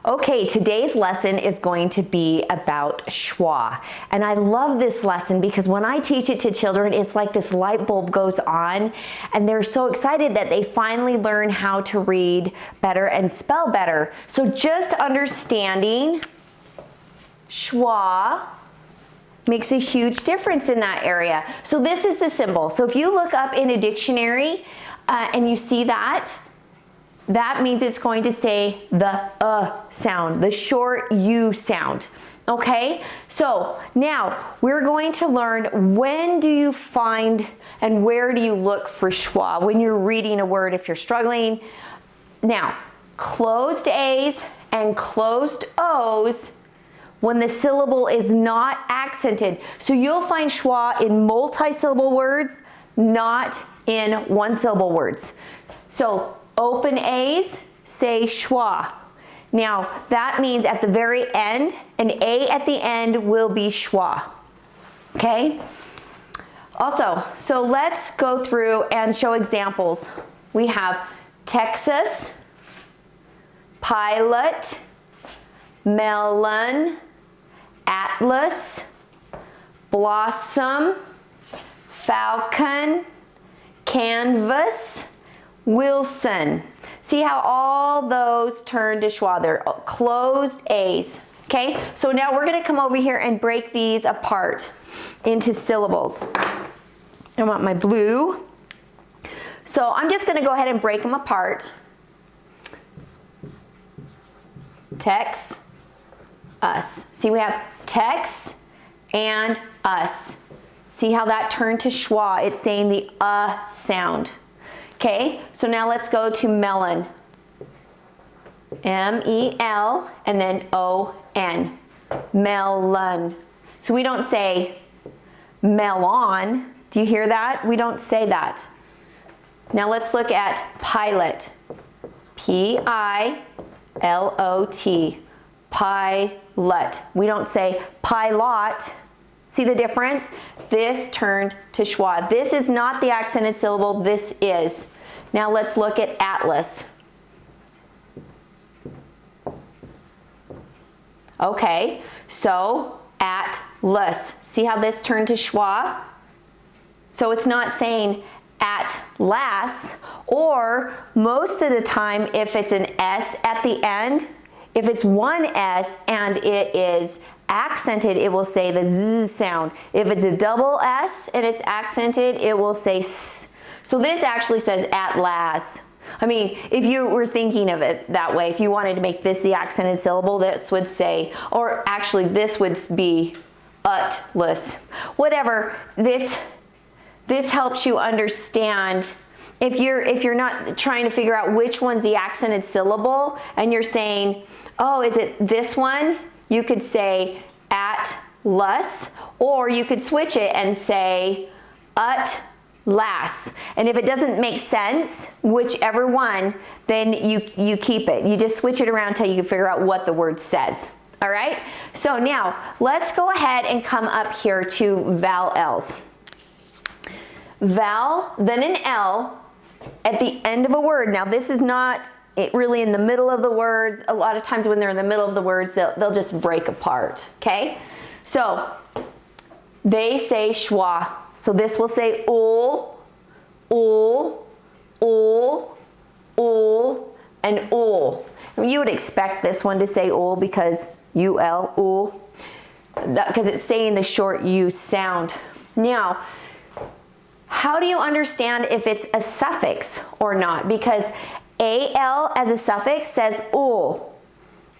Okay, today's lesson is going to be about schwa. And I love this lesson because when I teach it to children, it's like this light bulb goes on and they're so excited that they finally learn how to read better and spell better. So just understanding schwa makes a huge difference in that area. So this is the symbol. So if you look up in a dictionary and you see that, that means it's going to say the sound, the short U sound. Okay, so now we're going to learn when do you find and where do you look for schwa when you're reading a word if you're struggling. Now, closed A's and closed O's when the syllable is not accented. So you'll find schwa in multi-syllable words, not in one-syllable words. So open A's, say schwa. Now that means at the very end, an A at the end will be schwa. Okay? Also, so let's go through and show examples. We have Texas, pilot, melon, atlas, blossom, falcon, canvas, Wilson. See how all those turn to schwa? They're closed A's. Okay, so now we're going to come over here and break these apart into syllables. I want my blue. So I'm just going to go ahead and break them apart. Tex, us. See, we have tex and us. See how that turned to schwa? It's saying the sound. Okay, so now let's go to melon. M-E-L and then O-N. Melon. So we don't say melon. Do you hear that? We don't say that. Now let's look at pilot. P-I-L-O-T. Pilot. We don't say pilot. See the difference? This turned to schwa. This is not the accented syllable, this is. Now let's look at atlas. Okay, so atlas. See how this turned to schwa? So it's not saying at last, or most of the time if it's an S at the end, if it's one S and it is accented, it will say the Z sound. If it's a double S and it's accented, it will say S. So this actually says at last. I mean, if you were thinking of it that way, if you wanted to make this the accented syllable, this would say, or actually this would be utless. Whatever, this helps you understand. If you're not trying to figure out which one's the accented syllable and you're saying, oh, is it this one? You could say at-lus, or you could switch it and say ut-las. And if it doesn't make sense, whichever one, then you keep it. You just switch it around until you can figure out what the word says. All right? So now, let's go ahead and come up here to vowels. Vowel, then an L at the end of a word. Now this is not really in the middle of the words. A lot of times when they're in the middle of the words, they'll just break apart, okay? So they say schwa. So this will say ul, ul, ul, ul, and ul. You would expect this one to say ul because U-L, ul, because it's saying the short U sound. Now, how do you understand if it's a suffix or not? Because AL as a suffix says ul,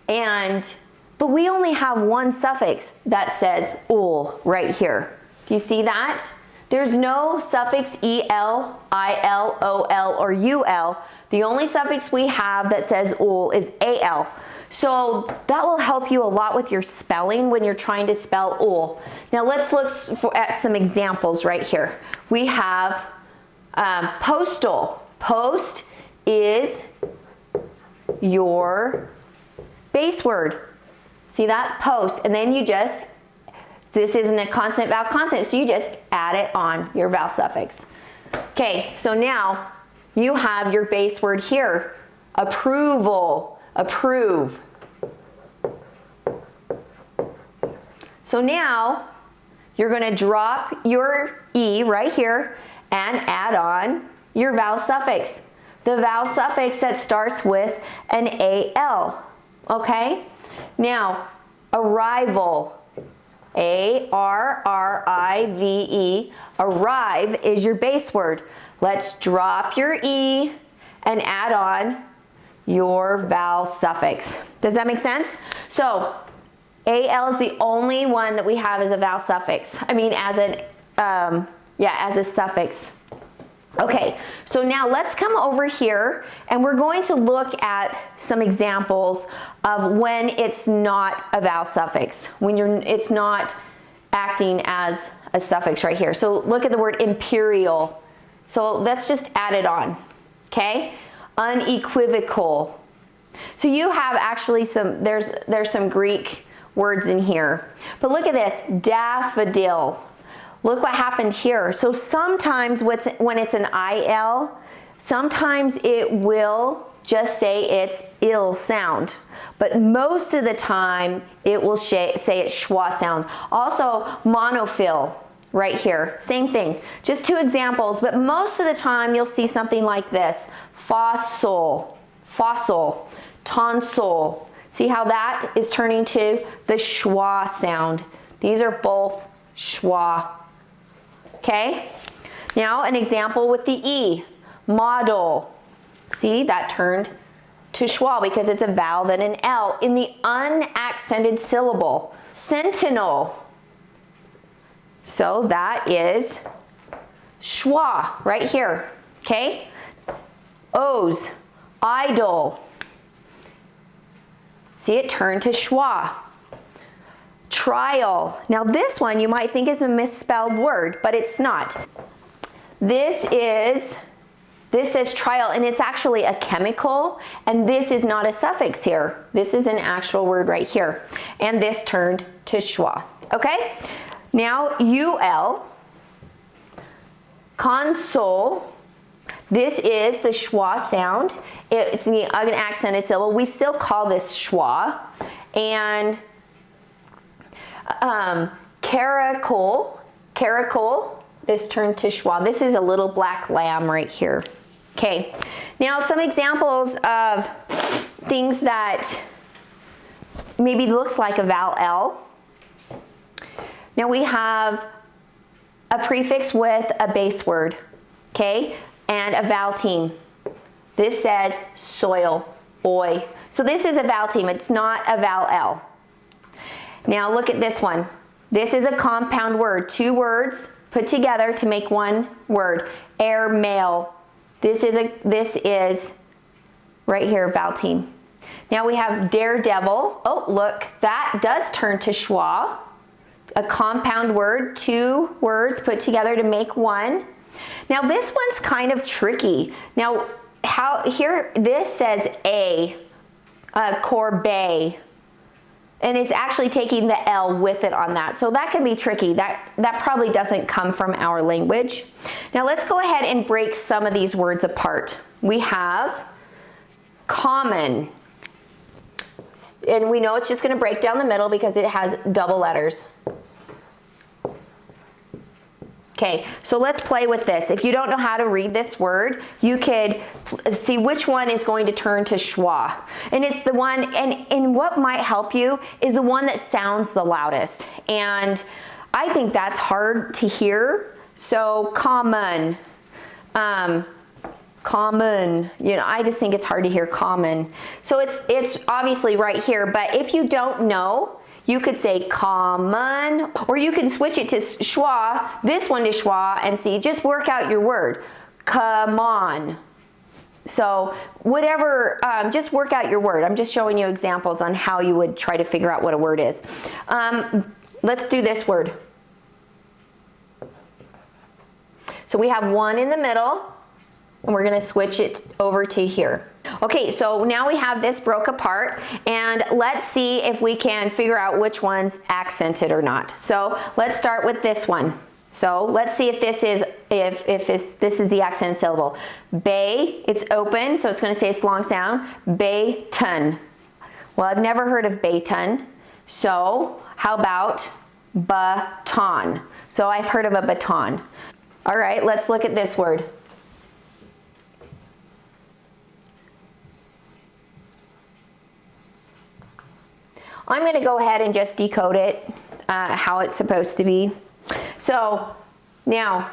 but we only have one suffix that says ul right here. Do you see that? There's no suffix EL, IL, OL, or UL. The only suffix we have that says ul is AL. So that will help you a lot with your spelling when you're trying to spell ul. Now let's look at some examples right here. We have postal. Post is your base word. See that? Post. And then you just, this isn't a consonant, vowel, consonant, so you just add it on your vowel suffix. Okay, so now you have your base word here. Approval. Approve. So now you're going to drop your E right here and add on your vowel suffix. The vowel suffix that starts with an AL. Okay? Now, arrival. A-R-R-I-V-E. Arrive is your base word. Let's drop your E and add on your vowel suffix. Does that make sense? So, AL is the only one that we have as a vowel suffix. I mean, as an, as a suffix. Okay, so now let's come over here and we're going to look at some examples of when it's not a vowel suffix, when it's not acting as a suffix right here. So look at the word imperial. So let's just add it on, okay? Unequivocal. So you have actually there's some Greek words in here. But look at this, daffodil. Look what happened here. So sometimes when it's an IL, sometimes it will just say it's ill sound. But most of the time, it will say it's schwa sound. Also, monophil right here, same thing. Just two examples, but most of the time you'll see something like this. Fossil, fossil, tonsil. See how that is turning to the schwa sound. These are both schwa. Okay, now an example with the E, model. See, that turned to schwa because it's a vowel then an L in the unaccented syllable. Sentinel. So that is schwa right here. Okay, O's, idol. See, it turned to schwa. Trial. Now this one you might think is a misspelled word, but it's not. This says trial and it's actually a chemical, and this is not a suffix here. This is an actual word right here. And this turned to schwa. Okay? Now UL, console. This is the schwa sound. It's the unaccented syllable. We still call this schwa. And caracol, this turned to schwa. This is a little black lamb right here. Okay, now some examples of things that maybe looks like a vowel L. Now we have a prefix with a base word, okay, and a vowel team. This says soil, oi. So this is a vowel team, it's not a vowel L. Now look at this one. This is a compound word. Two words put together to make one word. Airmail. This is right here, vowel team. Now we have daredevil. Oh, look, that does turn to schwa. A compound word, two words put together to make one. Now this one's kind of tricky. Now here this says corbeille. And it's actually taking the L with it on that. So that can be tricky. That probably doesn't come from our language. Now let's go ahead and break some of these words apart. We have common. And we know it's just going to break down the middle because it has double letters. Okay, so let's play with this. If you don't know how to read this word, you could see which one is going to turn to schwa. And it's the one, and what might help you is the one that sounds the loudest. And I think that's hard to hear. So common, common, you know, I just think it's hard to hear common. So it's obviously right here, but if you don't know, you could say common, or you can switch it to schwa, this one to schwa, and see, just work out your word. Come on. So whatever, just work out your word. I'm just showing you examples on how you would try to figure out what a word is. Let's do this word. So we have one in the middle, and we're gonna switch it over to here. Okay, so now we have this broke apart, and let's see if we can figure out which one's accented or not. So let's start with this one. So let's see if this is this is the accented syllable. Bay, it's open, so it's going to say it's long sound. Bayton. Well, I've never heard of Bayton. So how about baton. So I've heard of a baton. All right, let's look at this word. I'm going to go ahead and just decode it how it's supposed to be. So now,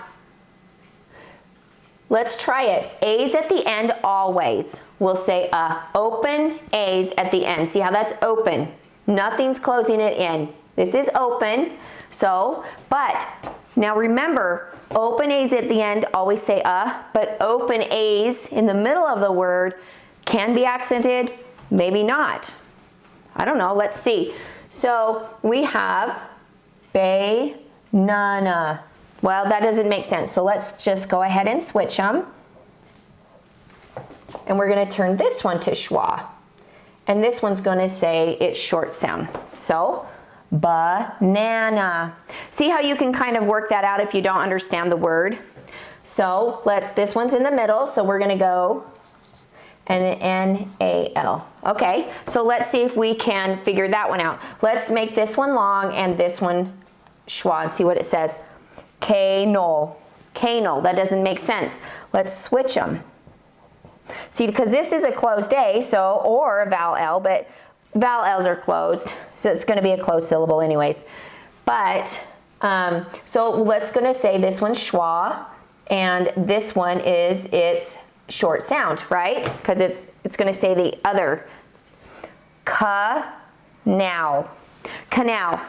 let's try it. A's at the end always. We'll say open A's at the end. See how that's open? Nothing's closing it in. This is open. So, but now remember, open A's at the end always say but open A's in the middle of the word can be accented, maybe not. I don't know, let's see. So we have banana. Well, that doesn't make sense. So let's just go ahead and switch them. And we're going to turn this one to schwa. And this one's going to say it's short sound. So banana. See how you can kind of work that out if you don't understand the word? So this one's in the middle. So we're going to go N-A-L. Okay, so let's see if we can figure that one out. Let's make this one long and this one schwa and see what it says. Canol. Canol. That doesn't make sense. Let's switch them. See, because this is a closed A, so, or a vowel L, but vowel L's are closed, so it's going to be a closed syllable anyways. But, so let's going to say this one's schwa, and this one is its short sound, right? Because it's going to say the other. Canal. Canal.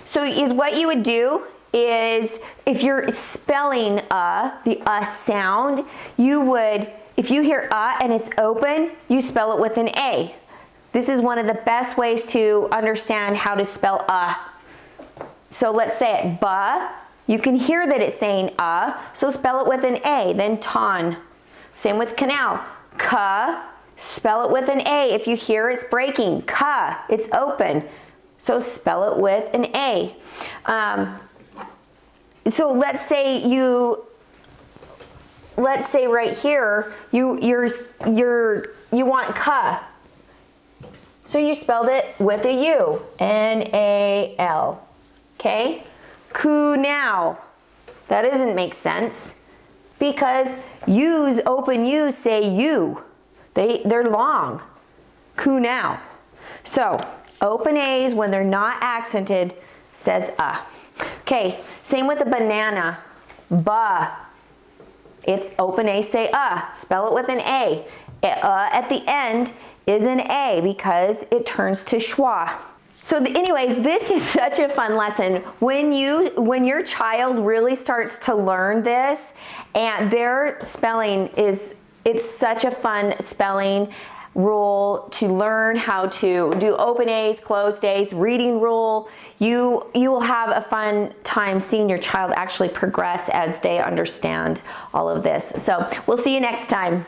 So is what you would do is if you're spelling the sound, you would, if you hear and it's open, you spell it with an A. This is one of the best ways to understand how to spell So let's say it ba. You can hear that it's saying so spell it with an A, then ton. Same with canal. Ka, spell it with an A. If you hear it's breaking, ka, it's open. So spell it with an A. So let's say right here, you want ka. So you spelled it with a U, N-A-L, okay? Ku-now, that doesn't make sense because U's, open U's say U. They're long, ku-now. So open A's when they're not accented says Okay, same with the banana, ba. It's open A, say spell it with an A. At the end is an A because it turns to schwa. So anyways, this is such a fun lesson. When your child really starts to learn this, and their spelling it's such a fun spelling rule to learn how to do open A's, closed A's, reading rule. You will have a fun time seeing your child actually progress as they understand all of this. So we'll see you next time.